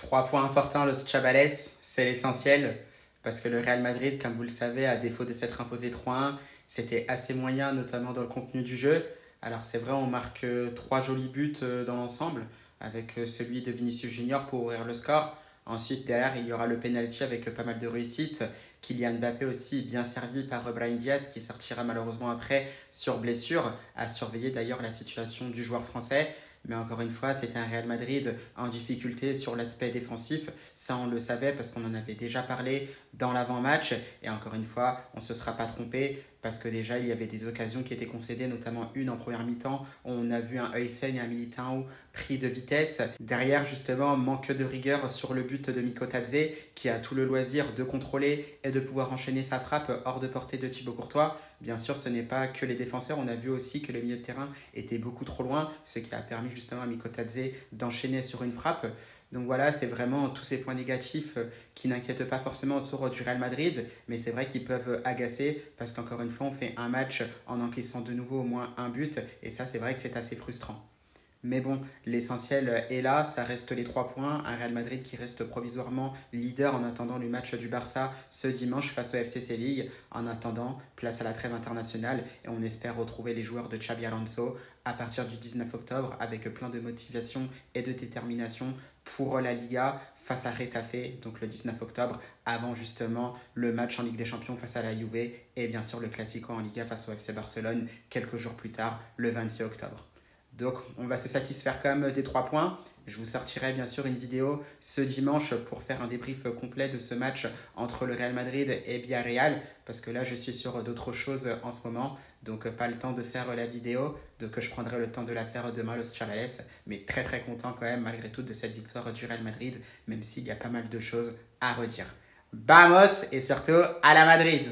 Trois points importants, Los Chavales, c'est l'essentiel. Parce que le Real Madrid, comme vous le savez, à défaut de s'être imposé 3-1, c'était assez moyen, notamment dans le contenu du jeu. Alors c'est vrai, on marque trois jolis buts dans l'ensemble, avec celui de Vinicius Junior pour ouvrir le score. Ensuite, derrière, il y aura le penalty avec pas mal de réussite. Kylian Mbappé aussi bien servi par Brahim Diaz qui sortira malheureusement après sur blessure, à surveiller d'ailleurs la situation du joueur français. Mais encore une fois, c'était un Real Madrid en difficulté sur l'aspect défensif. Ça, on le savait parce qu'on en avait déjà parlé dans l'avant-match. Et encore une fois, on ne se sera pas trompé parce que déjà, il y avait des occasions qui étaient concédées, notamment une en première mi-temps. On a vu un Heusen et un Militao pris de vitesse. Derrière, justement, manque de rigueur sur le but de Mikotadze qui a tout le loisir de contrôler et de pouvoir enchaîner sa frappe hors de portée de Thibaut Courtois. Bien sûr, ce n'est pas que les défenseurs. On a vu aussi que le milieu de terrain était beaucoup trop loin, ce qui a permis justement à Mikotadze d'enchaîner sur une frappe. Donc voilà, c'est vraiment tous ces points négatifs qui n'inquiètent pas forcément autour du Real Madrid, mais c'est vrai qu'ils peuvent agacer parce qu'encore une fois, on fait un match en encaissant de nouveau au moins un but, et ça, c'est vrai que c'est assez frustrant. Mais bon, l'essentiel est là, ça reste les 3 points. Un Real Madrid qui reste provisoirement leader en attendant le match du Barça ce dimanche face au FC Séville. En attendant, place à la trêve internationale et on espère retrouver les joueurs de Xabi Alonso à partir du 19 octobre avec plein de motivation et de détermination pour la Liga face à Retafe, donc le 19 octobre, avant justement le match en Ligue des Champions face à la Juve et bien sûr le Classico en Liga face au FC Barcelone quelques jours plus tard, le 26 octobre. Donc, on va se satisfaire quand même des 3 points. Je vous sortirai bien sûr une vidéo ce dimanche pour faire un débrief complet de ce match entre le Real Madrid et Villarreal, parce que là, je suis sur d'autres choses en ce moment, donc pas le temps de faire la vidéo, donc je prendrai le temps de la faire demain, Los Chavales, mais très très content quand même malgré tout de cette victoire du Real Madrid, même s'il y a pas mal de choses à redire. Vamos et surtout à la Madrid!